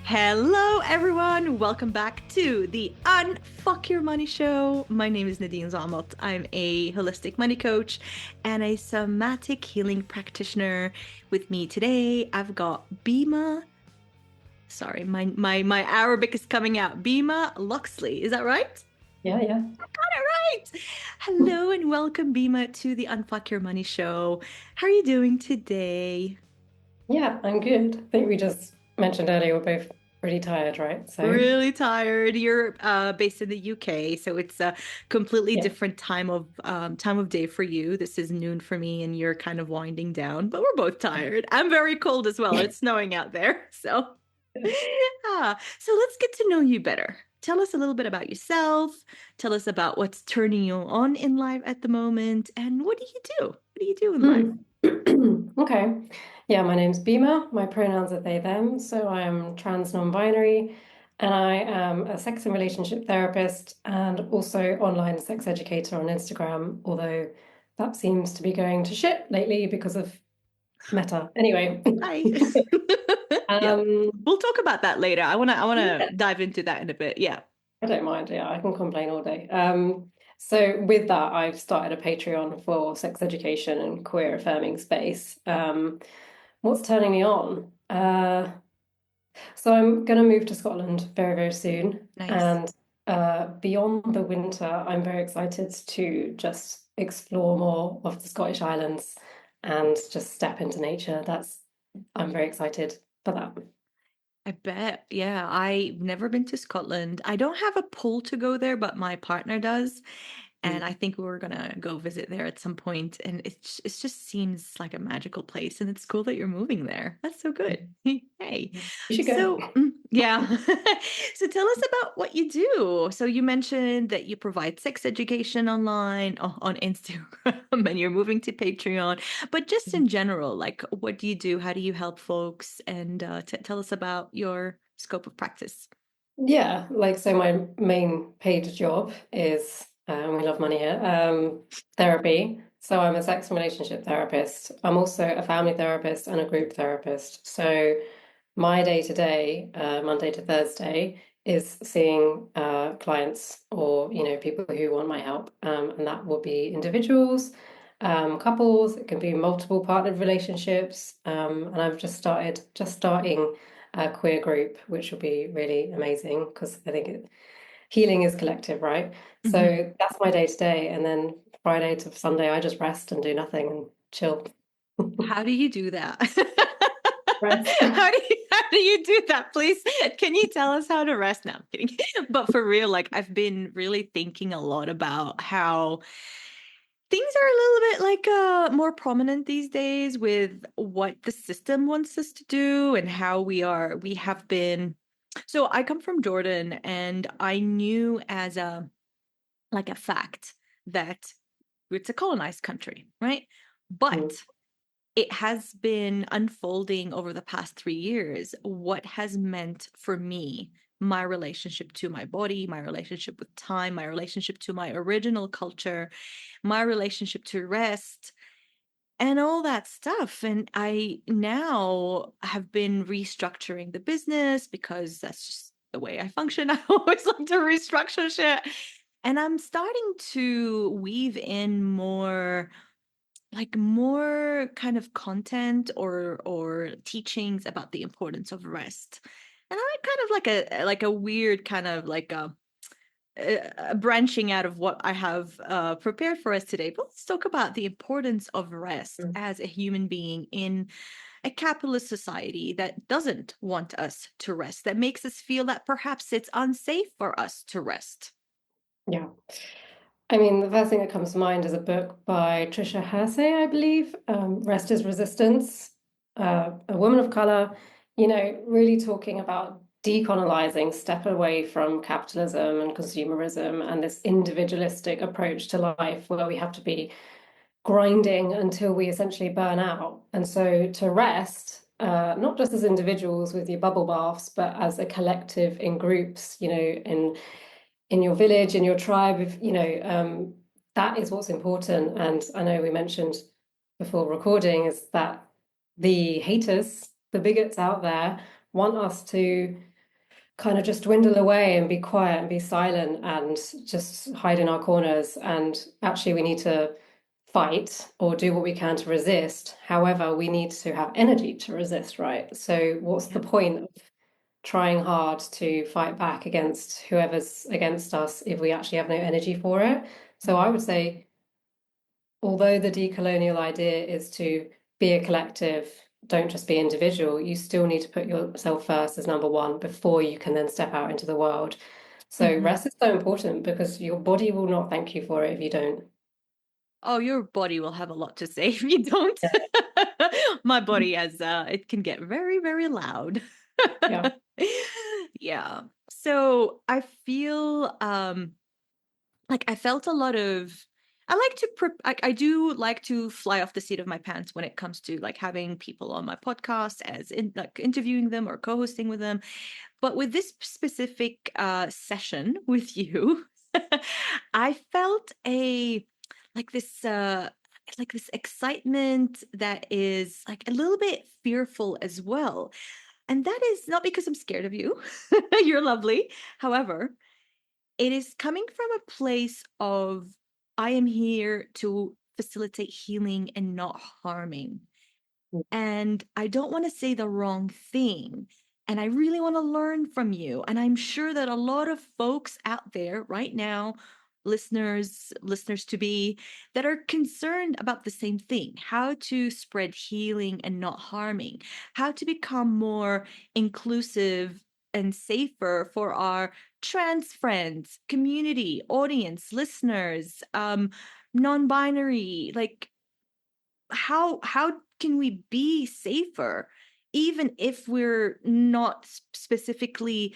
Hello, everyone. Welcome back to the Unfuck Your Money Show. My name is Nadine Zalmot. I'm a holistic money coach and a somatic healing practitioner. With me today, I've got Bima. Sorry, my Arabic is coming out. Bima Loxley. Is that right? Yeah. Got it right. Hello and welcome, Bima, to the Unfuck Your Money Show. How are you doing today? Yeah, I'm good. I think we just mentioned earlier we're both pretty tired, right? So, Really tired. You're based in the UK, so it's a completely yeah. different time of day for you. This is noon for me, and you're kind of winding down, but we're both tired. I'm very cold as well. It's snowing out there, so so let's get to know you better. Tell us a little bit about yourself. Tell us about what's turning you on in life at the moment, and what do you do? What do you do in life? Hmm. Okay. Yeah, my name's Bima. My pronouns are they, them. So I'm trans non-binary, and I am a sex and relationship therapist and also online sex educator on Instagram, although that seems to be going to shit lately because of Meta. Anyway. Hi. Yeah, Um, we'll talk about that later. I wanna yeah. dive into that in a bit. Yeah. I don't mind. Yeah, I can complain all day. So with that, I've started a Patreon for sex education and queer affirming space. What's turning me on? So I'm going to move to Scotland very, very soon, Nice. and beyond the winter, I'm very excited to just explore more of the Scottish Islands and just step into nature. I'm very excited for that. I bet. Yeah, I've never been to Scotland. I don't have a pull to go there, but my partner does. And I think we were gonna go visit there at some point, and it just seems like a magical place, and it's cool that you're moving there. That's so good. Hey, You should go. so yeah. So tell us about what you do. So you mentioned that you provide sex education online on Instagram, and you're moving to Patreon. But just in general, like what do you do? How do you help folks? And tell us about your scope of practice. Yeah, like so my main paid job is, we love money here, therapy. So I'm a sex and relationship therapist. I'm also a family therapist and a group therapist. So my day to day, Monday to Thursday, is seeing clients or people who want my help, and that will be individuals, couples. It can be multiple partnered relationships, and I've just starting a queer group, which will be really amazing because I think healing is collective, right? Mhm. So that's my day to day, and then Friday to Sunday, I just rest and do nothing and chill. How do you do that? Rest. How do you do that? Please, can you tell us how to rest? No, I'm kidding. But for real, like I've been really thinking a lot about how things are a little bit like more prominent these days with what the system wants us to do and how we have been. So I come from Jordan and I knew as a like a fact that it's a colonized country, right? Mm. But it has been unfolding over the past 3 years what has meant for me my relationship to my body, my relationship with time, my relationship to my original culture, my relationship to rest, and all that stuff. And I now have been restructuring the business because that's just the way I function. I always like to restructure shit. And I'm starting to weave in more kind of content or teachings about the importance of rest. And I kind of like a weird kind of like a branching out of what I have prepared for us today. But let's talk about the importance of rest Mm. as a human being in a capitalist society that doesn't want us to rest, that makes us feel that perhaps it's unsafe for us to rest. Yeah. I mean, the first thing that comes to mind is a book by Trisha Hersey, I believe, Rest is Resistance, a woman of color, really talking about decolonizing, step away from capitalism and consumerism and this individualistic approach to life where we have to be grinding until we essentially burn out. And so to rest, not just as individuals with your bubble baths, but as a collective in groups, in your village, in your tribe, that is what's important. And I know we mentioned before recording is that the haters, the bigots out there, want us to kind of just dwindle away and be quiet and be silent and just hide in our corners. And actually, we need to fight or do what we can to resist. However, we need to have energy to resist, right? So, what's the Yeah. point of trying hard to fight back against whoever's against us if we actually have no energy for it? So, I Mhm. would say, although the decolonial idea is to be a collective, don't just be individual, you still need to put yourself first as number one before you can then step out into the world. So Mhm. rest is so important because your body will not thank you for it if you don't. Oh, your body will have a lot to say if you don't. My body has it can get very, very loud. Yeah. Yeah. So I feel like I felt a lot of I like to I do like to fly off the seat of my pants when it comes to like having people on my podcast as in like interviewing them or co-hosting with them. But with this specific session with you, I felt a like this like this excitement that is like a little bit fearful as well. And that is not because I'm scared of you. You're lovely. However, it is coming from a place of I am here to facilitate healing and not harming. And I don't want to say the wrong thing. And I really want to learn from you. And I'm sure that a lot of folks out there right now, listeners to be, that are concerned about the same thing, how to spread healing and not harming, how to become more inclusive and safer for our trans friends, community, audience, listeners, non-binary, like how can we be safer even if we're not specifically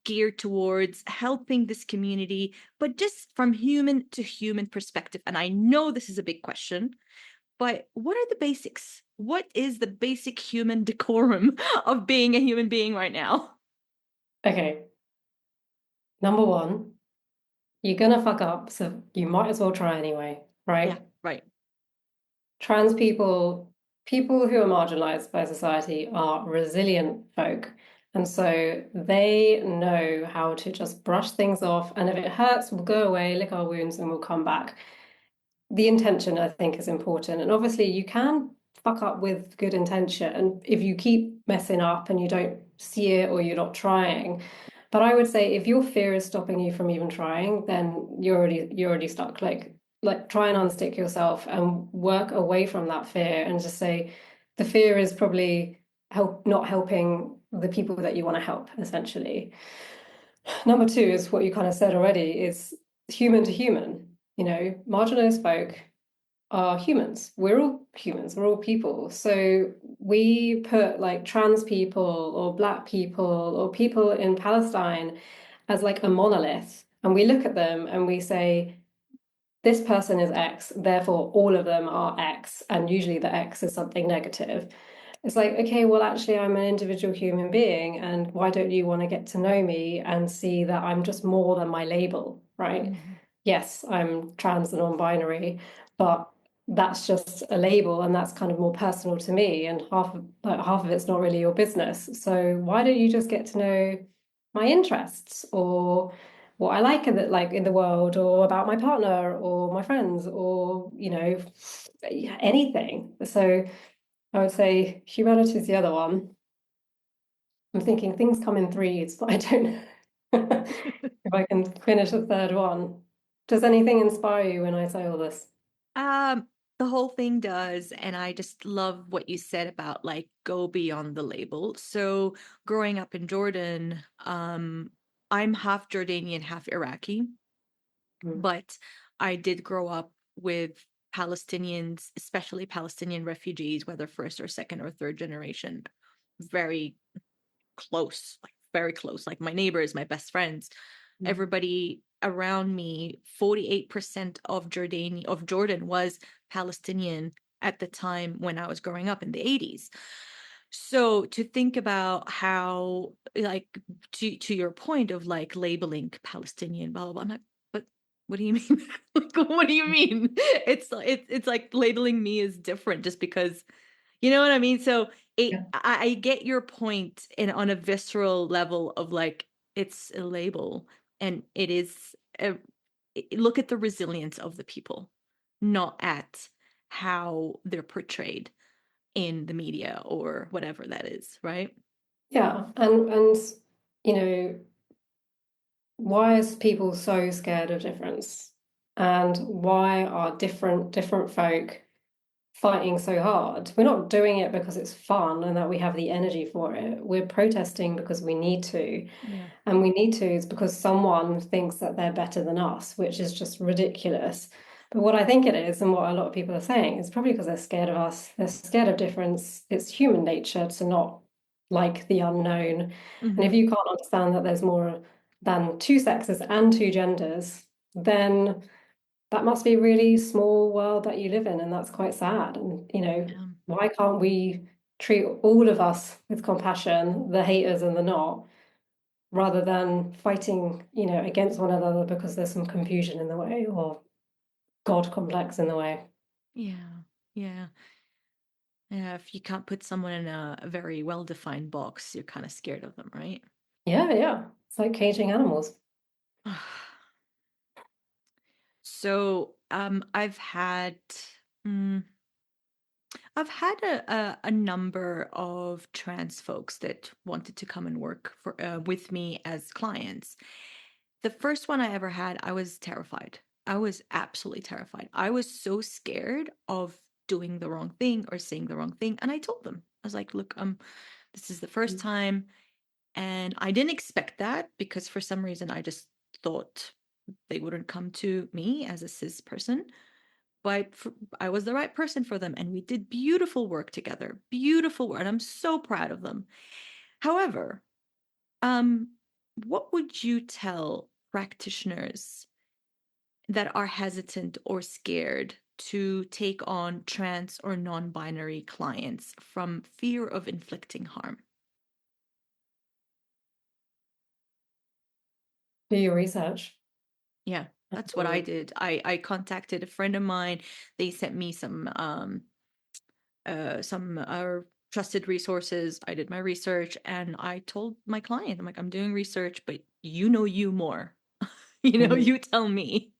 geared towards helping this community, but just from human to human perspective? And I know this is a big question, but what are the basics? What is the basic human decorum of being a human being right now? Okay. Number one, you're gonna fuck up, so you might as well try anyway, Yeah, right? right. Trans people, people who are marginalized by society are resilient folk. And so they know how to just brush things off. And if it hurts, we'll go away, lick our wounds, and we'll come back. The intention, I think, is important. And obviously, you can fuck up with good intention and if you keep messing up and you don't see it or you're not trying. But I would say if your fear is stopping you from even trying, then you're already stuck. Like try and unstick yourself and work away from that fear and just say the fear is probably not helping the people that you want to help, essentially. Number two is what you kind of said already, is human to human. You know, marginalized folk are humans. We're all humans, we're all people. So we put like trans people or black people or people in Palestine as like a monolith. And we look at them and we say, this person is X, therefore all of them are X. And usually the X is something negative. It's like, okay, well, actually, I'm an individual human being. And why don't you want to get to know me and see that I'm just more than my label, right? Mhm. Yes, I'm trans and non-binary, but that's just a label and that's kind of more personal to me. And half of it's not really your business. So why don't you just get to know my interests or what I like in the world or about my partner or my friends or anything. So I would say humanity is the other one. I'm thinking things come in threes, but I don't know if I can finish a third one. Does anything inspire you when I say all this? Um, the whole thing does, and I just love what you said about like go beyond the label. So growing up in Jordan, I'm half Jordanian, half Iraqi, Mm, but I did grow up with Palestinians, especially Palestinian refugees, whether first or second or third generation, very close, like very close, like my neighbors, my best friends, mm, everybody around me. 48% of Jordan was Palestinian at the time when I was growing up in the 80s. So to think about how like to your point of like labeling Palestinian, blah blah blah, I'm like, but what do you mean? Like, what do you mean? It's like labeling me is different just because you know what I mean? So it Yeah. I get your point in on a visceral level of like it's a label and it is a look at the resilience of the people, not at how they're portrayed in the media or whatever that is, right? Yeah. And you know, why is people so scared of difference? And why are different folk fighting so hard? We're not doing it because it's fun and that we have the energy for it. We're protesting because we need to. Yeah. And we need to is because someone thinks that they're better than us, which is just ridiculous. But what I think it is, and what a lot of people are saying, is probably because they're scared of us. They're scared of difference. It's human nature to not like the unknown. And if Mhm. you can't understand that there's more than two sexes and two genders, then that must be a really small world that you live in, and that's quite sad. And, Yeah. why can't we treat all of us with compassion, the haters and the not, rather than fighting, against one another because there's some confusion in the way or God complex in the way? Yeah. Yeah. Yeah, if you can't put someone in a very well-defined box, you're kind of scared of them, right? Yeah, yeah. It's like caging animals. So, mm, I've had a number of trans folks that wanted to come and work for with me as clients. The first one I ever had, I was terrified. I was absolutely terrified. I was so scared of doing the wrong thing or saying the wrong thing, and I told them. I was like, "Look, this is the first Mm. time." And I didn't expect that because for some reason I just thought they wouldn't come to me as a cis person. But I was the right person for them. And we did beautiful work together. Beautiful work. And I'm so proud of them. However, um, what would you tell practitioners that are hesitant or scared to take on trans or non binary clients from fear of inflicting harm? Do your research. Yeah, that's what I Um, did. I contacted a friend of mine. They sent me some trusted resources. I did my research and I told my client, I'm like, I'm doing research, but you more. mhm. You tell me.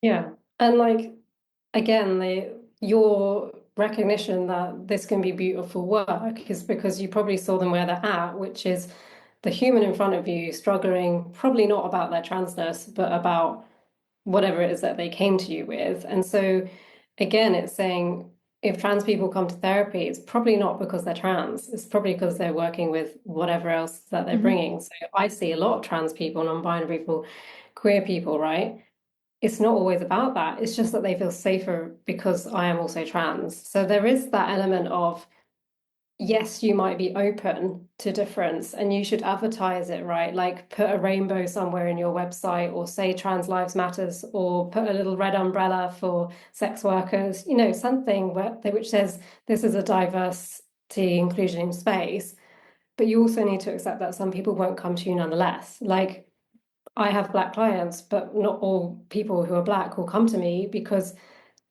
Yeah. And like again, your recognition that this can be beautiful work is because you probably saw them where they're at, which is the human in front of you struggling, probably not about their transness, but about whatever it is that they came to you with. And so, again, it's saying if trans people come to therapy, it's probably not because they're trans. It's probably because they're working with whatever else that they're Mhm. bringing. So I see a lot of trans people, non-binary people, queer people, right? It's not always about that. It's just that they feel safer because I am also trans. So there is that element of, yes, you might be open to difference and you should advertise it, right? Like put a rainbow somewhere in your website or say trans lives matters or put a little red umbrella for sex workers, something which says this is a diversity inclusion space. But you also need to accept that some people won't come to you nonetheless. Like I have black clients, but not all people who are black will come to me because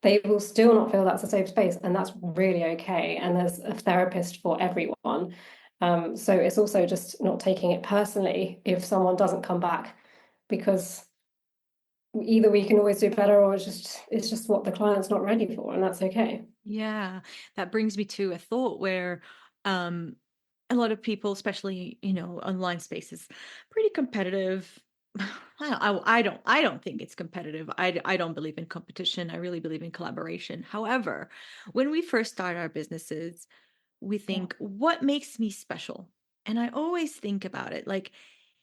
they will still not feel that's a safe space, and that's really okay. And there's a therapist for everyone. So it's also just not taking it personally if someone doesn't come back, because either we can always do better, or it's just what the client's not ready for, and that's okay. Yeah, that brings me to a thought where um a lot of people, especially, online spaces, pretty competitive. I don't think it's competitive. I don't believe in competition. I really believe in collaboration. However, when we first start our businesses, we Yeah. think, what makes me special? And I always think about it like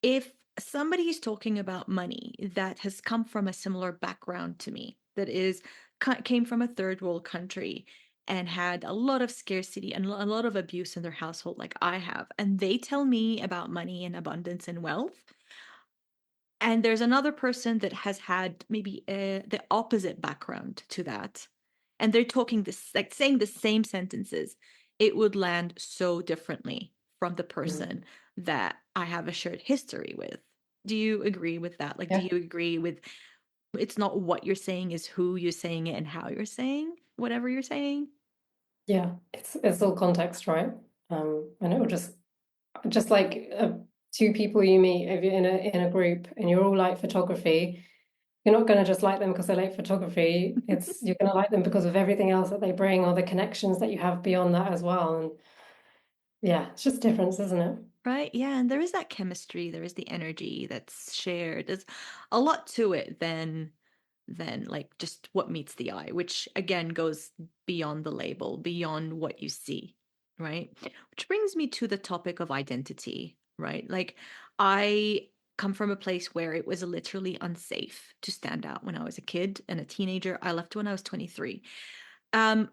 if somebody is talking about money that has come from a similar background to me, that came from a third world country and had a lot of scarcity and a lot of abuse in their household like I have, and they tell me about money and abundance and wealth, and there's another person that has had maybe the opposite background to that, and they're talking this, like saying the same sentences, it would land so differently from the Mm. person that I have a shared history with. Do you agree with that? Like, do Yeah. you agree with it's not what you're saying, is who you're saying it and how you're saying whatever you're saying? Yeah. It's all context, right? And it will just like two people you meet if you're in a group and you're all like photography. You're not going to just like them because they like photography. It's you're going to like them because of everything else that they bring or the connections that you have beyond that as well. And yeah, it's just difference, isn't it? Right? Yeah, and there is that chemistry, there is the energy that's shared. There's a lot to it than like just what meets the eye, which again goes beyond the label, beyond what you see, right? Which brings me to the topic of identity, right? Like I come from a place where it was literally unsafe to stand out when I was a kid and a teenager. I left when I was 23. Um,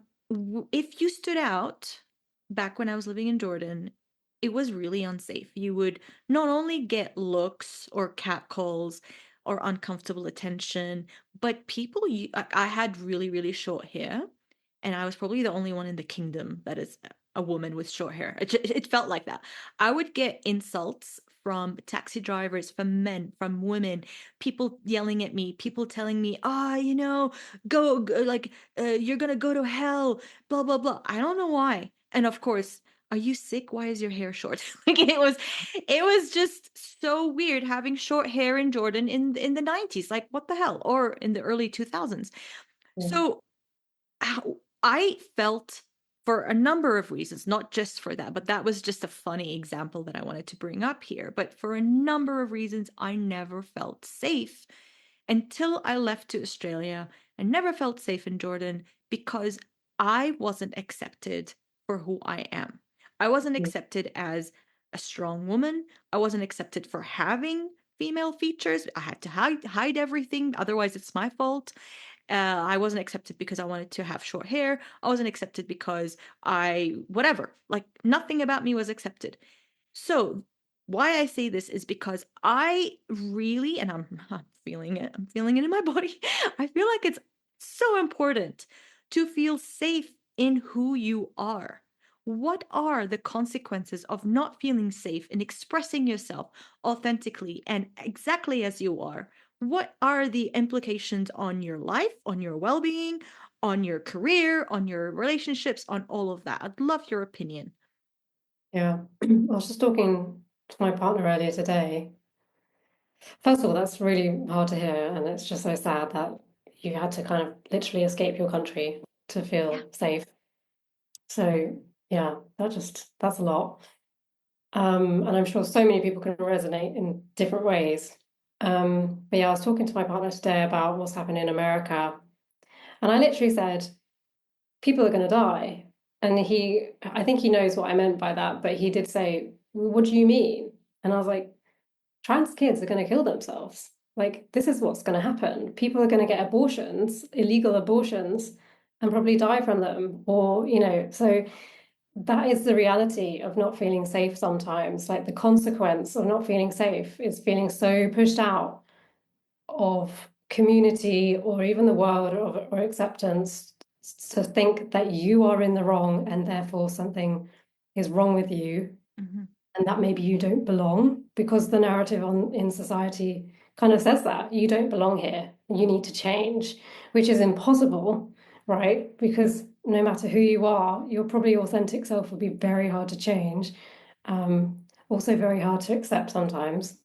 if you stood out back when I was living in Jordan, it was really unsafe. You would not only get looks or catcalls or uncomfortable attention, but I had really, really short hair, and I was probably the only one in the kingdom that is a woman with short hair. It felt like that. I would get insults from taxi drivers, from men, from women, people yelling at me, people telling me, go like you're gonna go to hell, blah blah blah. I don't know why. And of course, are you sick? Why is your hair short? Like it was just so weird having short hair in Jordan in the 90s. Like what the hell? Or in the early 2000s. Yeah. So I felt for a number of reasons, not just for that, but that was just a funny example that I wanted to bring up here. But for a number of reasons, I never felt safe until I left to Australia. I never felt safe in Jordan because I wasn't accepted for who I am. I wasn't Mm. accepted as a strong woman. I wasn't accepted for having female features. I had to hide everything, otherwise, it's my fault. I wasn't accepted because I wanted to have short hair. I wasn't accepted because whatever, like nothing about me was accepted. So, why I say this is because I really, and I'm feeling it, I'm feeling it in my body. I feel like it's so important to feel safe in who you are. What are the consequences of not feeling safe in expressing yourself authentically and exactly as you are? What are the implications on your life, on your well being, on your career, on your relationships, on all of that? I'd love your opinion. Yeah. I was just talking to my partner earlier today. First of all, that's really hard to hear, and it's just so sad that you had to kind of literally escape your country to Yeah. feel safe. So yeah, that's a lot. And I'm sure so many people can resonate in different ways. But yeah, I was talking to my partner today about what's happening in America, and I literally said, people are going to die. And I think he knows what I meant by that, but he did say, what do you mean? And I was like, trans kids are going to kill themselves. Like, this is what's going to happen. People are going to get abortions, illegal abortions, and probably die from them. Or, so that is the reality of not feeling safe sometimes. Like, the consequence of not feeling safe is feeling so pushed out of community or even the world or acceptance to think that you are in the wrong and therefore something is wrong with you Mhm. and that maybe you don't belong because the narrative in society kind of says that you don't belong here, you need to change, which is impossible, right? Because no matter who you are, your probably authentic self will be very hard to change, also very hard to accept sometimes.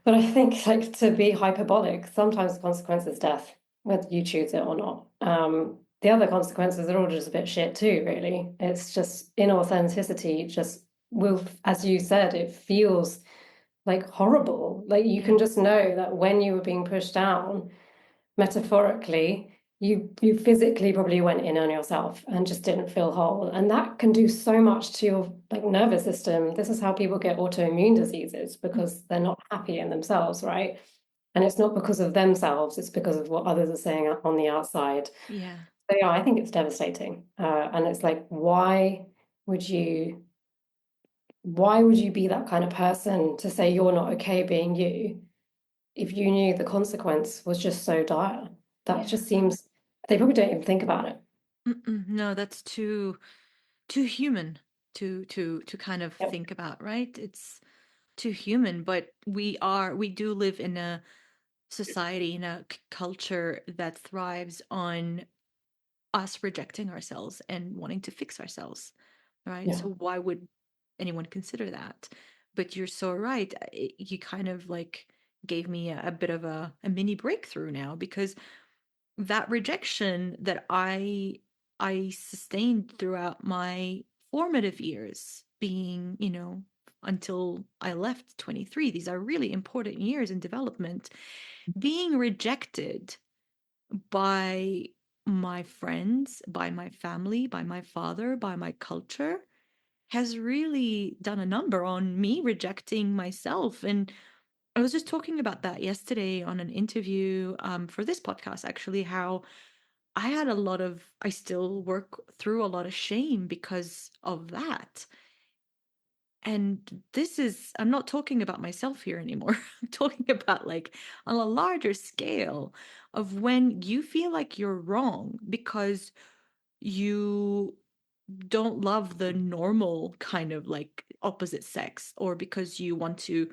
But I think, like, to be hyperbolic, sometimes the consequence is death, whether you choose it or not. The other consequences are all just a bit shit too, really. It's just inauthenticity, just will, as you said, it feels like horrible. Like you can Yeah. just know that when you were being pushed down, metaphorically, you physically probably went in on yourself and just didn't feel whole. And that can do so much to your like nervous system. This is how people get autoimmune diseases because they're not happy in themselves, right? And it's not because of themselves, it's because of what others are saying on the outside. Yeah. So yeah, I think it's devastating. And it's like, would you why would you be that kind of person to say you're not okay being you if you knew the consequence was just so dire? That Yeah. just seems, they probably don't even think about it. Mm-mm. No, that's too human to kind of Yep. think about, right? It's too human, but we do live in a society, in a culture that thrives on us rejecting ourselves and wanting to fix ourselves. right? Yeah. So why would anyone consider that? But you're so right. You kind of like gave me a bit of a mini breakthrough now, because that rejection that I sustained throughout my formative years, being, until I left 23. These are really important years in development. Being rejected by my friends, by my family, by my father, by my culture has really done a number on me rejecting myself. And I was just talking about that yesterday on an interview, for this podcast, actually, how I still work through a lot of shame because of that. And I'm not talking about myself here anymore. I'm talking about like on a larger scale of when you feel like you're wrong because you don't love the normal kind of like opposite sex, or because you want to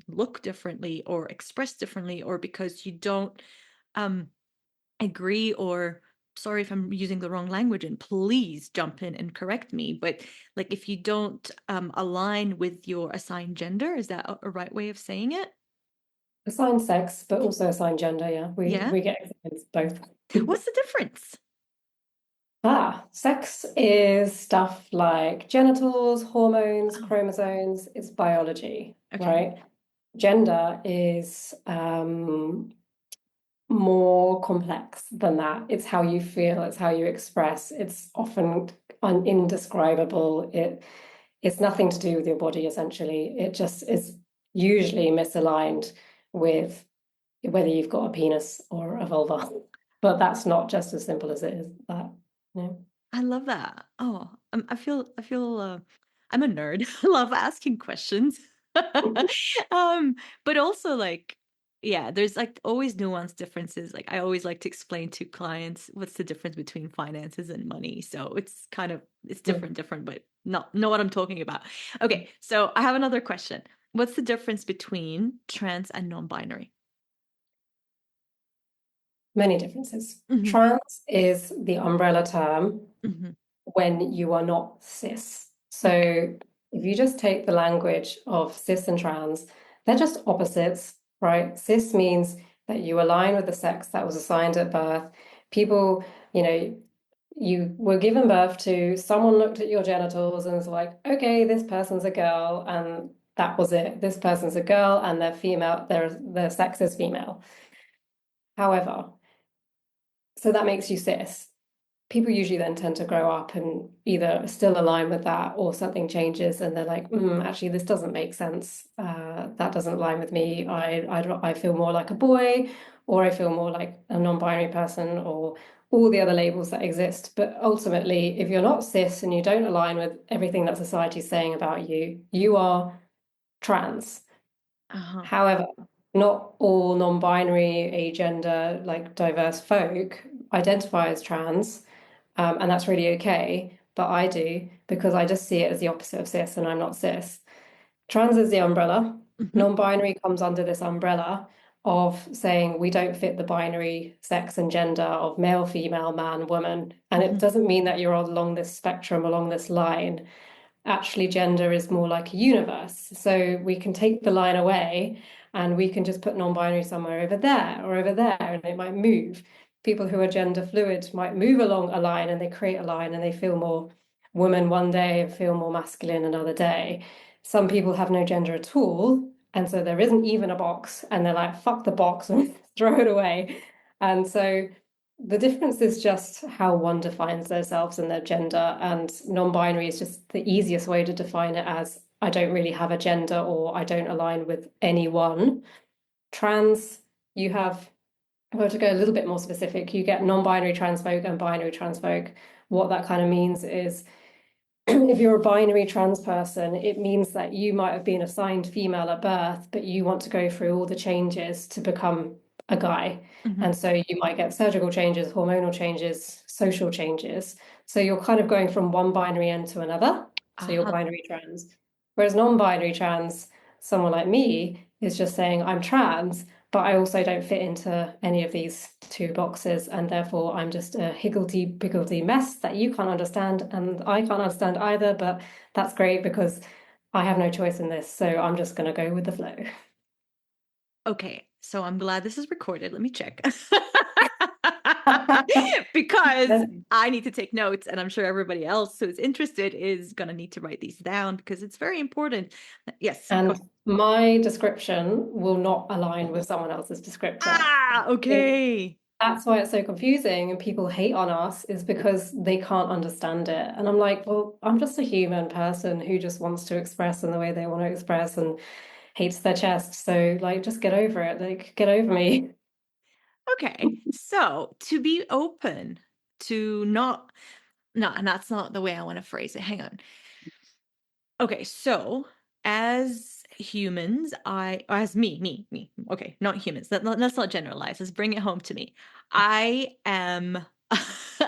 look differently or express differently, or because you don't um agree, or sorry if I'm using the wrong language and please jump in and correct me, but like if you don't align with your assigned gender, is that a right way of saying it? Assigned sex, but also assigned gender. Yeah, Yeah. we get examined both. What's the difference? Sex is stuff like genitals, hormones, Oh, chromosomes. It's biology, okay. right? Gender is more complex than that. It's how you feel, it's how you express. It's often indescribable. It's nothing to do with your body, essentially. It just is usually misaligned with whether you've got a penis or a vulva. But that's not just as simple as it is that. You I love that. Oh, I feel I'm a nerd. I love asking questions. know? um, but also like, yeah, there's like always nuanced differences. Like I always like to explain to clients what's the difference between finances and money. So it's different, but not know what I'm talking about. Okay, so I have another question. What's the difference between trans and non-binary? Many differences. Hmm. Trans is the umbrella term Hmm. when you are not cis. Okay. So if you just take the language of cis and trans, they're just opposites, right? Cis means that you align with the sex that was assigned at birth. People, you were given birth to, someone looked at your genitals and was like, okay, this person's a girl, and that was it. This person's a girl and they're female, their sex is female. However, so that makes you cis. People usually then tend to grow up and either still align with that or something changes and they're like, actually, this doesn't make sense. That doesn't align with me. I feel more like a boy, or I feel more like a non-binary person, or all the other labels that exist. But ultimately, if you're not cis and you don't align with everything that society's saying about you, you are trans. Uh-huh. However, not all non-binary, agender, like diverse folk identify as trans, and that's really okay. But I do because I just see it as the opposite of cis, and I'm not cis. Trans is the umbrella. Hmm. Non-binary comes under this umbrella of saying we don't fit the binary sex and gender of male, female, man, woman. And it Hmm. doesn't mean that you're along this spectrum, along this line. Actually, gender is more like a universe. So we can take the line away and we can just put non-binary somewhere over there or over there, and it might move. People who are gender fluid might move along a line and they create a line and they feel more woman one day and feel more masculine another day. Some people have no gender at all, and so there isn't even a box, and they're like, fuck the box and throw it away. And so the difference is just how one defines themselves and their gender, and non-binary is just the easiest way to define it as I don't really have a gender or I don't align with anyone. Trans, you have, well, to go a little bit more specific, you get non-binary trans folk and binary trans folk. What that kind of means is if you're a binary trans person, it means that you might have been assigned female at birth, but you want to go through all the changes to become a guy. Hmm. And so you might get surgical changes, hormonal changes, social changes. So you're kind of going from one binary end to another. So you're Uh-huh. binary trans. Whereas non-binary trans, someone like me, is just saying, I'm trans, but I also don't fit into any of these two boxes, and therefore I'm just a higgledy-piggledy mess that you can't understand, and I can't understand either, but that's great because I have no choice in this, so I'm just going to go with the flow. Okay, so I'm glad this is recorded. Let me check. Because I need to take notes, and I'm sure everybody else who's interested is going to need to write these down because it's very important. Yes, go And ahead. my description will not align with someone else's descriptor. Ah, I think okay. that's why it's so confusing and people hate on us is because they can't understand it. And I'm like, well, I'm just a human person who just wants to express in the way they want to express and hates their chest. So like just get over it. Like get over me. Okay. So to be open to not, no, and that's not the way I want to phrase it. Hang on. Okay, so as humans, as me. Okay, not humans. Let's not generalize. Let's bring it home to me. I am,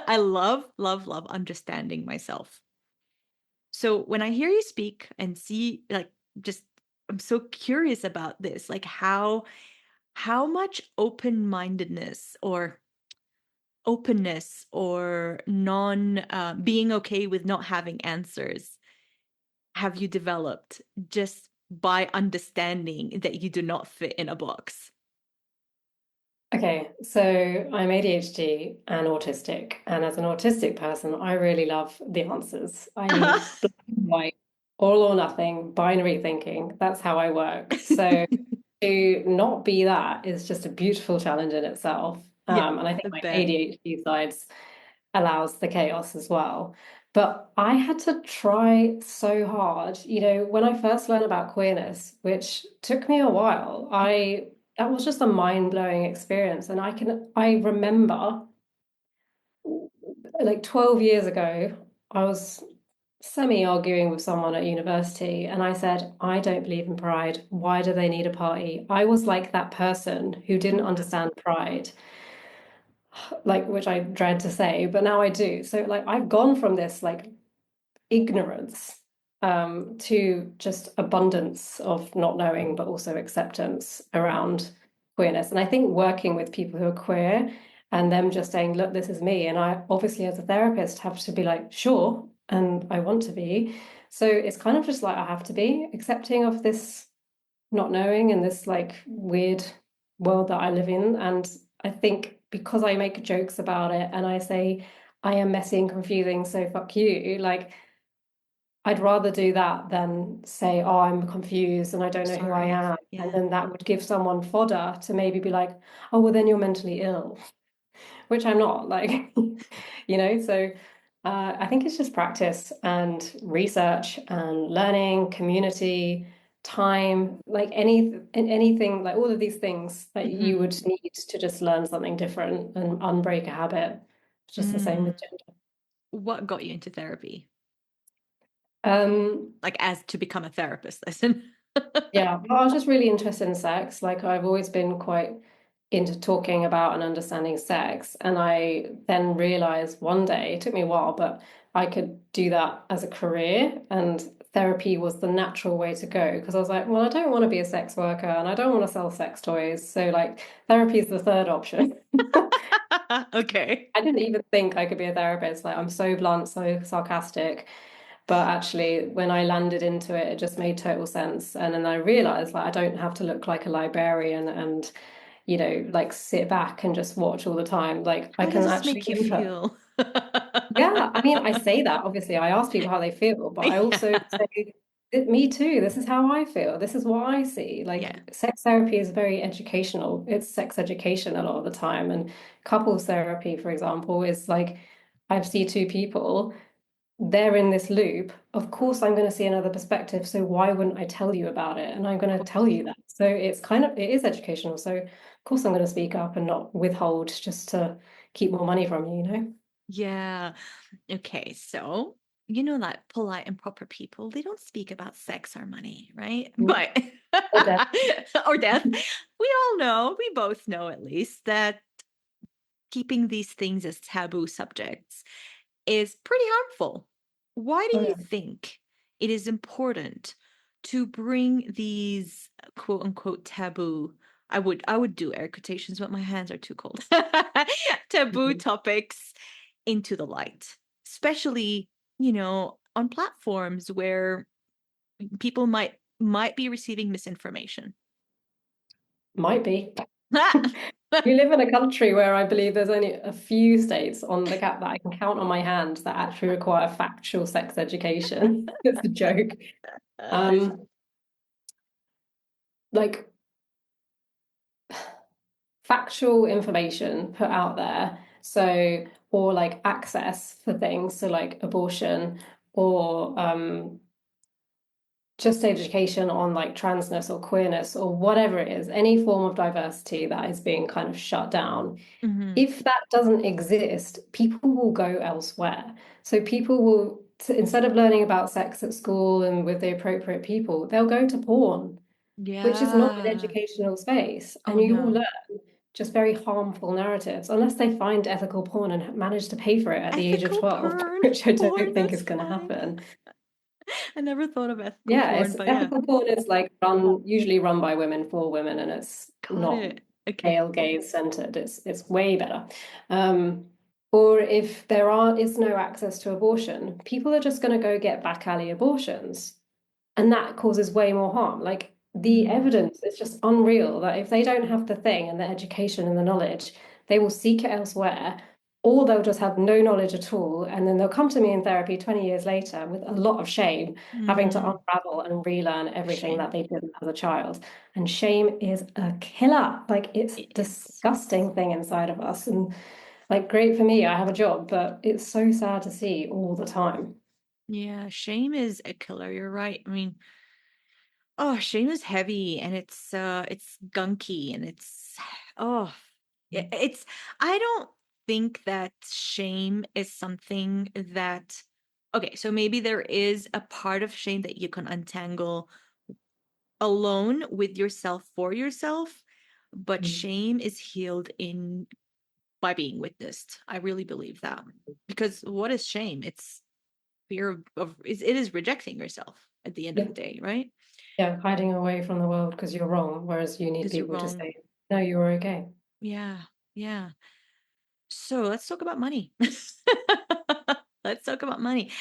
I love understanding myself. So when I hear you speak and see, like, just, I'm so curious about this, like how much open-mindedness or openness or non being okay with not having answers have you developed just by understanding that you do not fit in a box? Okay, so I'm ADHD and autistic, and as an autistic person, I really love the answers. I need black and white, all or nothing, binary thinking. That's how I work. So to not be that is just a beautiful challenge in itself. Yeah, And I think I my bet. ADHD sides allows the chaos as well. But I had to try so hard. You know, when I first learned about queerness, which took me a while, I that was just a mind-blowing experience. And I remember like 12 years ago, I was semi-arguing with someone at university, and I said, I don't believe in pride. Why do they need a party? I was like that person who didn't Mhm. understand pride, like which I dread to say, but now I do. So like I've gone from this like ignorance to just abundance of not knowing, but also acceptance around queerness. And I think working with people who are queer and them just saying, look, this is me. And I obviously, as a therapist, have to be like, sure, and I want to be. So it's kind of just like I have to be accepting of this not knowing and this like weird world that I live in. And I think because I make jokes about it and I say, I am messy and confusing, so fuck you, like I'd rather do that than say, oh, I'm confused and I don't know who I Sorry. am. And Yeah. then that would give someone fodder to maybe be like, oh, well, then you're mentally ill, which I'm not, like, so I think it's just practice and research and learning, community, time, like anything, like all of these things that you Mhm. would need to just learn something different and unbreak a habit. It's just the same Mm. with gender. What got you into therapy? Um, Like as to become a therapist, listen. Yeah, well, I was just really interested in sex. Like I've always been quite into talking about and understanding sex. And I then realized one day, it took me a while, but I could do that as a career. And therapy was the natural way to go because I was like, well, I don't want to be a sex worker and I don't want to sell sex toys. So like therapy is the third option. Okay. I didn't even think I could be a therapist. Like I'm so blunt, so sarcastic. But actually, when I landed into it, it just made total sense. And then I realized like I don't have to look like a librarian and, like sit back and just watch all the time. Like I How does can this actually make you input. feel? Yeah, I mean, I say that obviously. I ask people how they feel, but I also Yeah. say, me too. This is how I feel. This is what I see. Yeah. Like sex therapy is very educational. It's sex education a lot of the time. And couples therapy, for example, is like I see two people they're in this loop, of course I'm going to see another perspective. So why wouldn't I tell you about it? And I'm going Of to tell course. you that. So it is educational. So of course I'm going to speak up and not withhold just to keep more money from you. Yeah. Okay. So, that polite and proper people, they don't speak about sex or money, right? Mm. But, Or death. or death. We all know, we both know at least, that keeping these things as taboo subjects is pretty harmful. Why do Oh, you yeah. think it is important to bring these quote unquote taboo I would do air quotations, but my hands are too cold. Taboo Mhm. topics into the light, especially, on platforms where people might be receiving misinformation. Might be. We live in a country where I believe there's only a few states on the that I can count on my hand that actually require factual sex education. It's a joke. Um, like factual information put out there. So, or like access for things, so like abortion or just education on like transness or queerness or whatever it is, any form of diversity that is being kind of shut down. Mhm. If that doesn't exist, people will go elsewhere. So people will, instead of learning about sex at school and with the appropriate people, they'll go to porn, which is not an Yeah. educational space. Oh And you will no. learn just very harmful narratives, unless they find ethical porn and manage to pay for it at the age of Ethical 12, porn. which I Porn, don't think that's is going to funny. happen. I never thought of ethical Yeah, porn, it's but yeah, ethical porn is like usually run by women for women, and it's got not it. Okay. male gaze centered. It's way better. Um, or if is no access to abortion, people are just going to go get back alley abortions, and that causes way more harm. Like the Mm, evidence is just unreal that if they don't have the thing and the education and the knowledge, they will seek it elsewhere, or they'll just have no knowledge at all. And then they'll come to me in therapy 20 years later with a lot of shame, having to mm. unravel and relearn everything Shame. that they did as a child. And shame is a killer. Like it's It is. disgusting thing inside of us. And like great for me, I have a job, but it's so sad to see all the time. Yeah, shame is a killer. You're right. I mean, oh, shame is heavy and it's gunky and oh, it's I don't think that shame is something that okay, so maybe there is a part of shame that you can untangle alone with yourself for yourself, but Mm. shame is healed in by being witnessed. I really believe that. Because what is shame? It's fear it is rejecting yourself at the end of Yeah. the day, right? Yeah, hiding away from the world because you're wrong, whereas you need Because you're people to wrong. say, no, you're okay. Yeah. Yeah. So let's talk about money. Let's talk about money.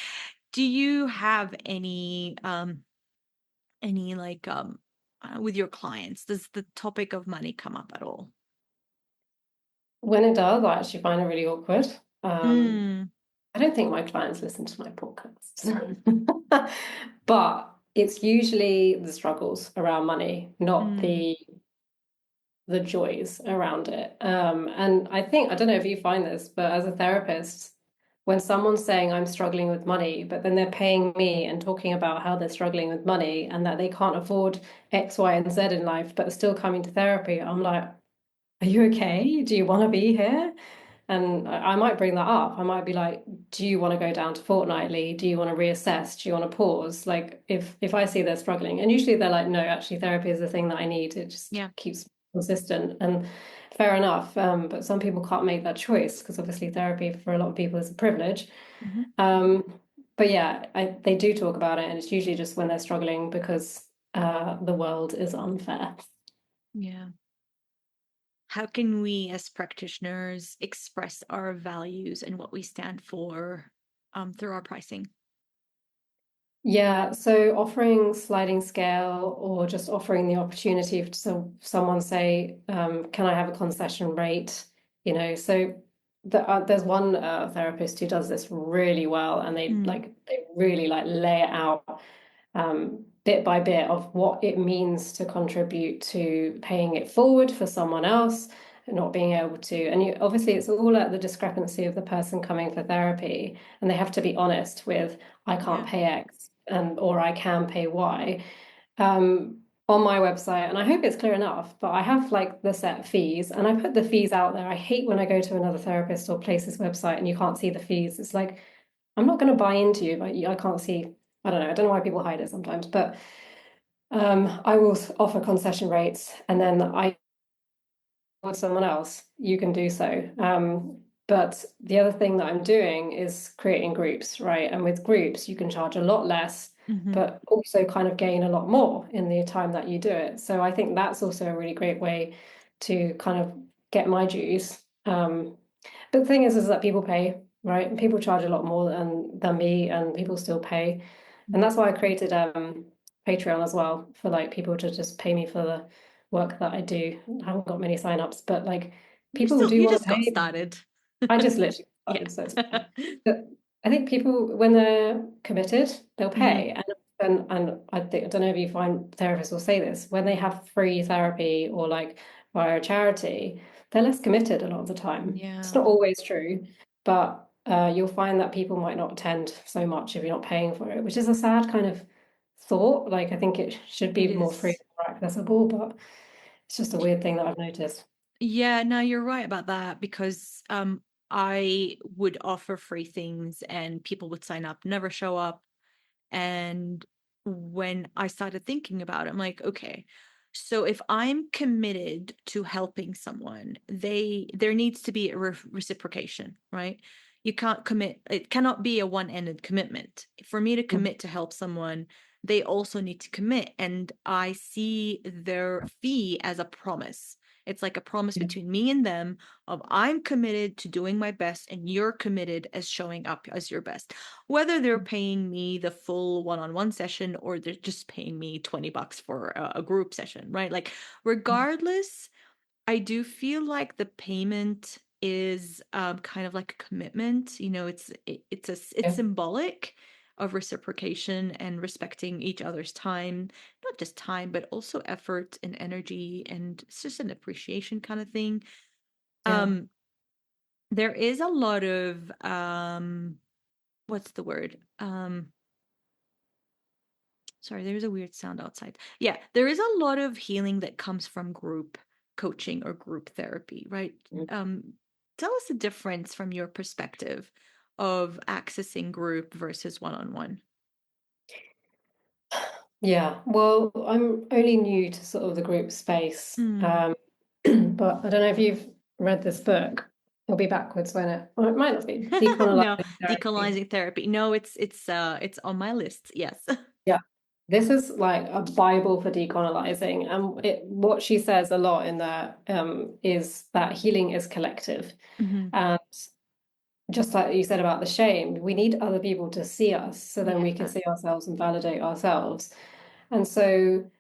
Do you have any like with your clients, does the topic of money come up at all? When it does, I actually find it really awkward. Um, Mm, I don't think my clients listen to my podcasts, but it's usually the struggles around money, not mm, the joys around it. And I think, I don't know if you find this, but as a therapist, when someone's saying I'm struggling with money, but then they're paying me and talking about how they're struggling with money and that they can't afford X, Y, and Z in life, but are still coming to therapy, I'm like, are you okay? Do you want to be here? And I might bring that up. I might be like, do you want to go down to fortnightly? Do you want to reassess? Do you want to pause? Like if I see they're struggling, and usually they're like, no, actually therapy is the thing that I need. It just yeah. keeps consistent. And fair enough. But some people can't make that choice because obviously therapy for a lot of people is a privilege. Hmm. Um, but yeah, they do talk about it, and it's usually just when they're struggling because the world is unfair. Yeah. How can we as practitioners express our values and what we stand for through our pricing? Yeah, so offering sliding scale or just offering the opportunity for someone say, can I have a concession rate? So there's one therapist who does this really well, and Mm, they really like lay it out bit by bit of what it means to contribute to paying it forward for someone else and not being able to. And obviously, it's all at the discrepancy of the person coming for therapy, and they have to be honest with, I can't yeah. pay X and or I can pay Y. On my website, and I hope it's clear enough, but I have like the set fees and I put the fees out there. I hate when I go to another therapist or place's website and you can't see the fees. It's like, I'm not going to buy into you, but I can't see. I don't know. I don't know why people hide it sometimes, but I will offer concession rates, and then I with someone else, you can do so. But the other thing that I'm doing is creating groups, right? And with groups, you can charge a lot less. Hmm. but also kind of gain a lot more in the time that you do it. So I think that's also a really great way to kind of get my dues. But the thing is that people pay, right? And people charge a lot more than me, and people still pay. And that's why I created Patreon as well, for like people to just pay me for the work that I do. I haven't got many signups, but like people do You want just to got pay. started. I just literally Yeah. started, so it's fine. But I think people, when they're committed, they'll Hmm. pay. And I think, I don't know if you find therapists will say this, when they have free therapy or like via a charity, they're less committed a lot of the time. It's Yeah, not always true, but you'll find that people might not attend so much if you're not paying for it, which is a sad kind of thought. Like, I think it should it be more free is. and more accessible, but it's just a weird thing that I've noticed. Yeah, no, you're right about that because I would offer free things and people would sign up, never show up. And when I started thinking about it, I'm like, okay, so if I'm committed to helping someone, there needs to be a reciprocation, right? You can't commit, it cannot be a one-ended commitment. For me to commit to help someone, they also need to commit. And I see their fee as a promise. It's like a promise Yeah, between me and them of I'm committed to doing my best and you're committed as showing up as your best, whether they're paying me the full one-on-one session or they're just paying me $20 for a group session, right? Like regardless, I do feel like the payment is kind of like a commitment. You know, it's yeah, symbolic of reciprocation and respecting each other's time, not just time, but also effort and energy, and it's just an appreciation kind of thing. yeah. Um, there is a lot of what's the word? Sorry, there's a weird sound outside. Yeah, there is a lot of healing that comes from group coaching or group therapy, right? Um, Tell us the difference from your perspective of accessing group versus one-on-one. Yeah, well, I'm only new to sort of the group space, Mm. but I don't know if you've read this book. It'll be backwards, won't it? Or it might not be. No, Decolonizing Therapy. decolonizing therapy. No, it's on my list. Yes. Yeah, this is like a Bible for decolonizing, and what she says a lot in there is that healing is collective, Hmm. and just like you said about the shame, we need other people to see us, so then we can Yeah. see ourselves and validate ourselves. And so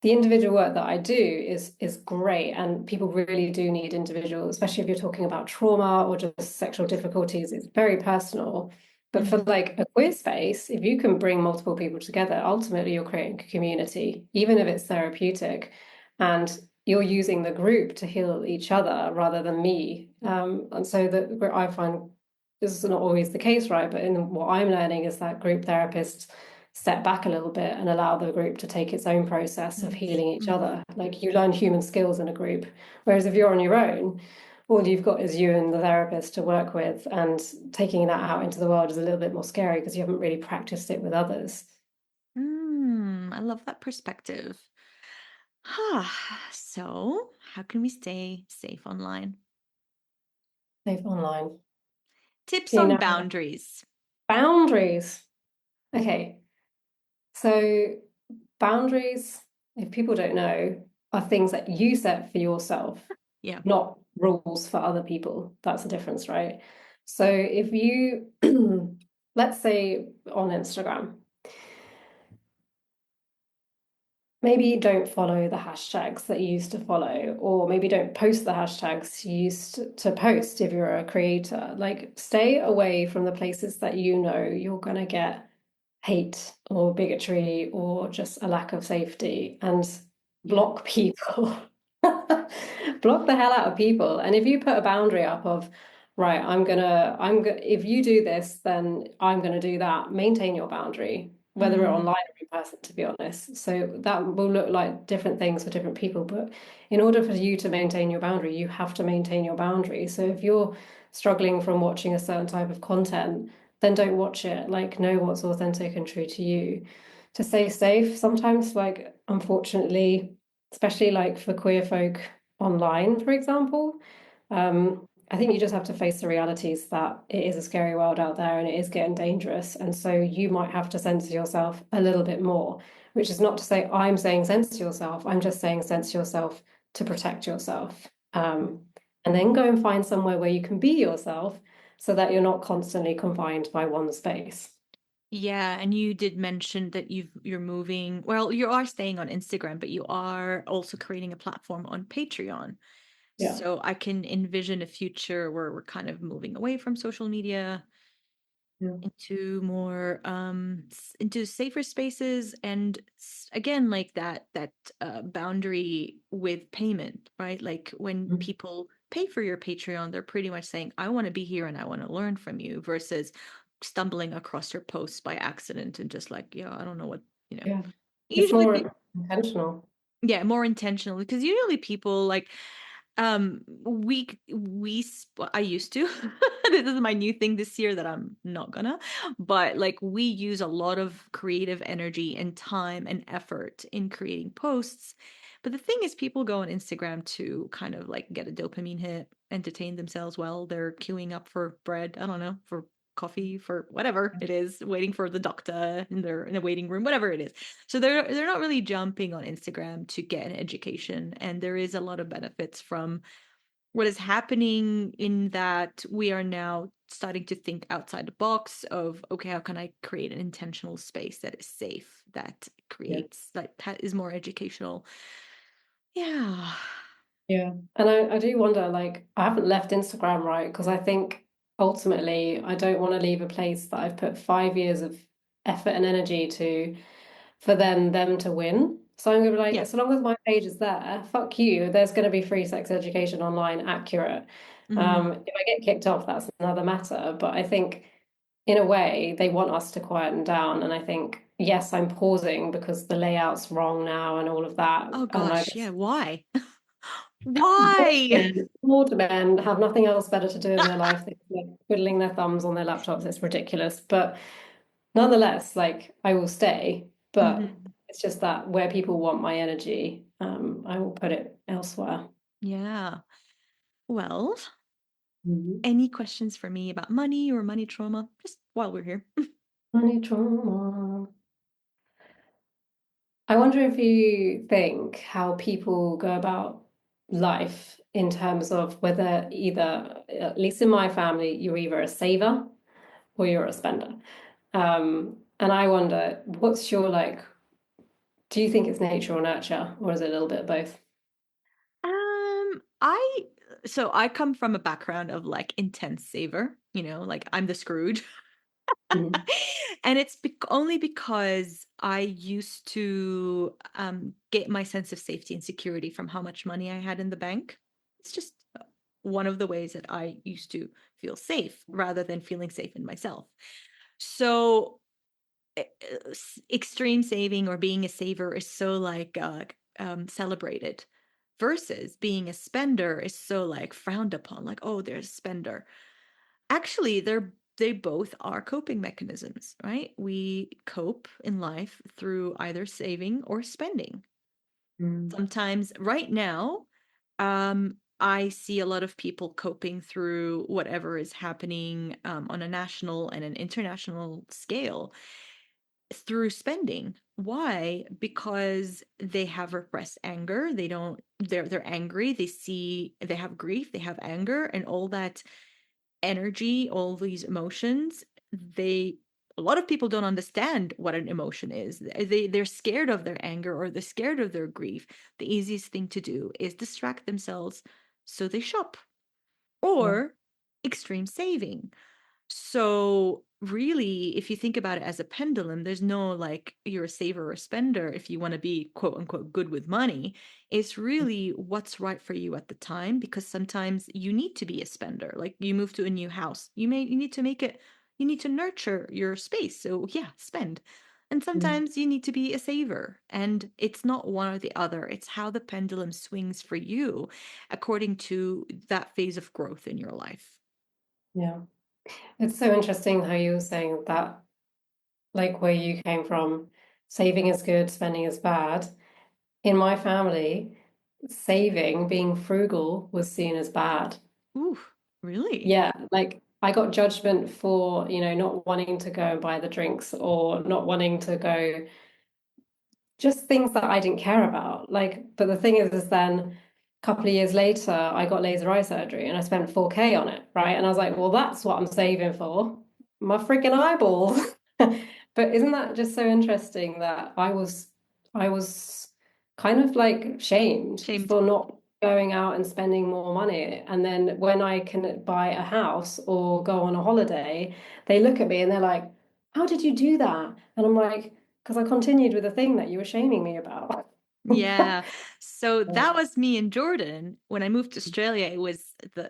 the individual work that I do is great, and people really do need individual, especially if you're talking about trauma or just sexual difficulties. It's very personal. But for Hmm. like a queer space, if you can bring multiple people together, ultimately you're creating a community, even if it's therapeutic, and you're using the group to heal each other rather than me. And so that I find this is not always the case, right? But in what I'm learning is that group therapists step back a little bit and allow the group to take its own process of Nice. healing each Mm. other. Like you learn human skills in a group. Whereas if you're on your own, all you've got is you and the therapist to work with, and taking that out into the world is a little bit more scary because you haven't really practiced it with others. I love that perspective. So, how can we stay safe online? Safe online. Tips You on know, boundaries. boundaries. Okay, so boundaries, if people don't know, are things that you set for yourself, Yeah. not rules for other people. That's the difference, right? So if you, let's say on Instagram, maybe don't follow the hashtags that you used to follow, or maybe don't post the hashtags you used to post if you're a creator. Like, stay away from the places that you know you're going to get hate or bigotry or just a lack of safety, and Yeah. block people. Block the hell out of people. And if you put a boundary up of, right, if you do this, then I'm gonna do that, maintain your boundary, whether we're Mm, online or in person, to be honest. So that will look like different things for different people. But in order for you to maintain your boundary, you have to maintain your boundary. So if you're struggling from watching a certain type of content, then don't watch it. Like, know what's authentic and true to you. To stay safe, sometimes, like, unfortunately, especially like for queer folk online, for example, I think you just have to face the realities that it is a scary world out there and it is getting dangerous. And so you might have to censor yourself a little bit more, which is not to say I'm saying censor yourself. I'm just saying censor yourself to protect yourself. And then go and find somewhere where you can be yourself so that you're not constantly confined by one space. Yeah, and you did mention that you're moving. Well, you are staying on Instagram, but you are also creating a platform on Patreon. Yeah. So I can envision a future where we're kind of moving away from social media Yeah. into more into safer spaces, and again, like that boundary with payment, right? Like when Mhm. people pay for your Patreon, they're pretty much saying, I want to be here and I want to learn from you, versus stumbling across your posts by accident and just like, yeah, I don't know what, you know. Yeah. It's Usually more intentional. yeah, more intentional, because usually people like I used to this is my new thing this year that I'm not gonna, but like we use a lot of creative energy and time and effort in creating posts. But the thing is, people go on Instagram to kind of like get a dopamine hit, entertain themselves while they're queuing up for bread, I don't know, for coffee, for whatever it is, waiting for the doctor in the waiting room, whatever it is. So they're not really jumping on Instagram to get an education, and there is a lot of benefits from what is happening in that we are now starting to think outside the box of, okay, how can I create an intentional space that is safe, that Yeah. creates that is more educational. Yeah. Yeah. And I do wonder, like, I haven't left Instagram, right? Because I think ultimately I don't want to leave a place that I've put 5 years of effort and energy to for them to win. So I'm gonna be like, Yeah. so long as my page is there, fuck you. There's gonna be free sex education online, accurate. Hmm. If I get kicked off, that's another matter. But I think in a way they want us to quieten down. And I think, yes, I'm pausing because the layout's wrong now and all of that. Oh And I gosh, yeah, just why? Why? bored men have nothing else better to do in their life than like twiddling their thumbs on their laptops. It's ridiculous. But nonetheless, like I will stay, but Hmm. it's just that where people want my energy, I will put it elsewhere. Yeah. Well, Mhm. any questions for me about money or money trauma, just while we're here? Money trauma. I wonder if you think how people go about life in terms of whether either, at least in my family, you're either a saver or you're a spender. And I wonder, what's your like, do you think it's nature or nurture, or is it a little bit of both? I so I come from a background of like intense saver, you know, like I'm the Scrooge. Mhm. And it's only because I used to get my sense of safety and security from how much money I had in the bank. It's just one of the ways that I used to feel safe rather than feeling safe in myself. So extreme saving or being a saver is so like celebrated, versus being a spender is so like frowned upon, like, oh, there's a spender. Actually, they both are coping mechanisms, right? We cope in life through either saving or spending. Mm. Sometimes right now, I see a lot of people coping through whatever is happening on a national and an international scale through spending. Why? Because they have repressed anger. They don't, they're angry. They see, they have grief, they have anger, and all that energy, all these emotions, they a lot of people don't understand what an emotion is. They're scared of their anger or they're scared of their grief. The easiest thing to do is distract themselves, so they shop, Yeah. or extreme saving. So really, if you think about it as a pendulum, there's no like you're a saver or a spender if you want to be quote unquote good with money. It's really what's right for you at the time, because sometimes you need to be a spender. Like you move to a new house, you need to make it, you need to nurture your space. So yeah, spend. And Mm. sometimes you need to be a saver. And it's not one or the other. It's how the pendulum swings for you according to that phase of growth in your life. Yeah. It's so interesting how you were saying that, like where you came from, saving is good, spending is bad. In my family, saving, being frugal was seen as bad. Ooh, Really? Yeah, like I got judgment for, not wanting to go and buy the drinks or not wanting to go, just things that I didn't care about. Like, but the thing is then a couple of years later, I got laser eye surgery and I spent 4K on it, right? And I was like, well, that's what I'm saving for, my freaking eyeballs. But isn't that just so interesting that I was kind of like shamed Shamed. for not going out and spending more money. And then when I can buy a house or go on a holiday, they look at me and they're like, how did you do that? And I'm like, because I continued with the thing that you were shaming me about. Yeah. So Yeah. that was me in Jordan. When I moved to Australia, it was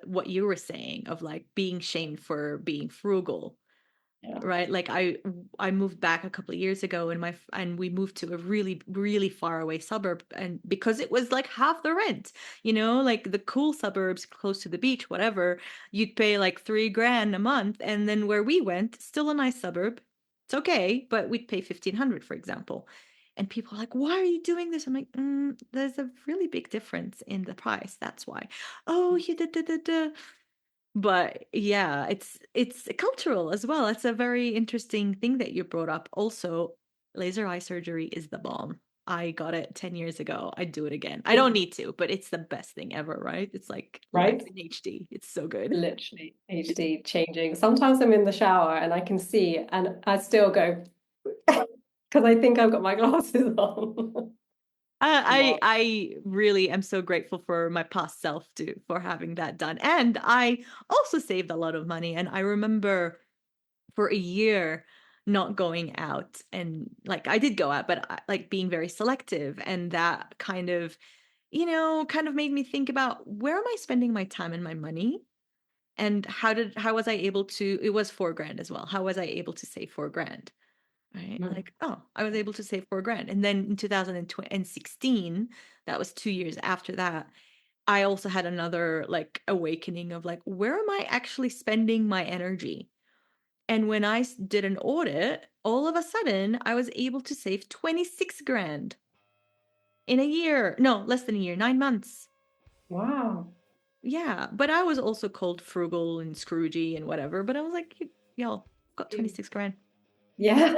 what you were saying of like being shamed for being frugal. Yeah. Right, like I moved back a couple of years ago, and we moved to a really really far away suburb, and because it was like half the rent, like the cool suburbs close to the beach, whatever, you'd pay like 3 grand a month, and then where we went, still a nice suburb, it's okay, but we'd pay 1,500, for example. And people are like, why are you doing this? I'm like, there's a really big difference in the price, that's why. Oh, you did. But yeah, it's cultural as well. It's a very interesting thing that you brought up. Also, laser eye surgery is the bomb. I got it 10 years ago. I'd do it again. I don't need to, but it's the best thing ever, right? It's like life Right? in HD. It's so good. Literally HD changing. Sometimes I'm in the shower and I can see and I still go because I think I've got my glasses on. I Wow. I really am so grateful for my past self too for having that done. And I also saved a lot of money. And I remember for a year not going out, and like I did go out, but like being very selective, and that kind of made me think about, where am I spending my time and my money, and how was I able to, it was 4 grand as well, how was I able to save 4 grand, right? Mm. Like, oh, I was able to save 4 grand. And then in 2016, that was 2 years after that, I also had another like awakening of like, where am I actually spending my energy? And when I did an audit, all of a sudden I was able to save 26 grand in a year. No, less than a year, 9 months. Wow. Yeah. But I was also called frugal and Scroogey and whatever. But I was like, y'all, got 26 grand. Yeah,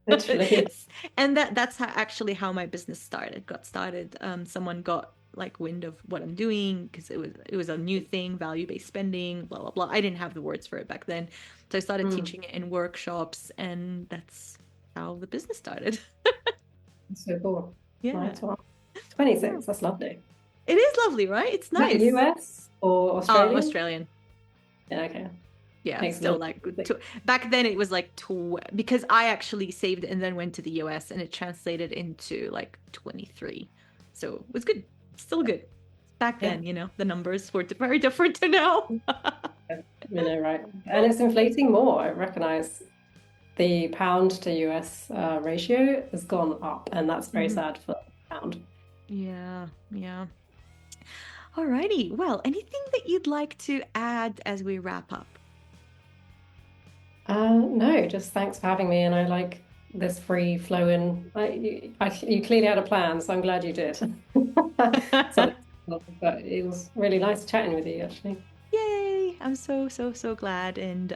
literally. And that's actually how my business started. Got started. Someone got like wind of what I'm doing, because it was a new thing, value-based spending, blah blah blah. I didn't have the words for it back then, so I started Mm. teaching it in workshops, and that's how the business started. That's so cool. Yeah. Nice one. Yeah. 26, that's lovely. It is lovely, right? It's Is that nice. US or Oh, Australian? Australian. Yeah, okay. Yeah, Makes a still little like bit. back then it was like because I actually saved and then went to the US, and it translated into like 23. So it was good. Still good. Back Yeah, then, the numbers were very different to now. right. And it's inflating more. I recognize the pound to US ratio has gone up, and that's very Mhm. sad for the pound. Yeah, yeah. Alrighty. Well, anything that you'd like to add as we wrap up? No, just thanks for having me, and I like this free flowing. You clearly had a plan, so I'm glad you did. Something, but it was really nice chatting with you, actually. Yay! I'm so, so, so glad. And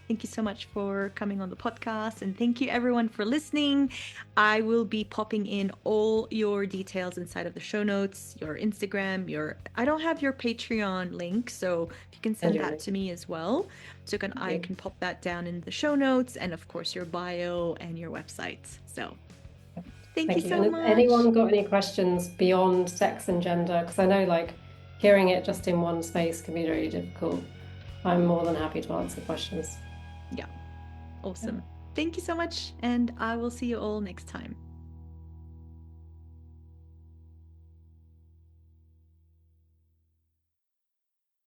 thank you so much for coming on the podcast. And thank you, everyone, for listening. I will be popping in all your details inside of the show notes, your Instagram, I don't have your Patreon link. So if you can And send your that link. to me as well. So I can pop that down in the show notes. And of course, your bio and your website. So thank you Thank you. And so has much. anyone got any questions beyond sex and gender? Because I know, like, hearing it just in one space can be very difficult. I'm more than happy to answer questions. Yeah, Yeah. awesome. Thank you so much. And I will see you all next time.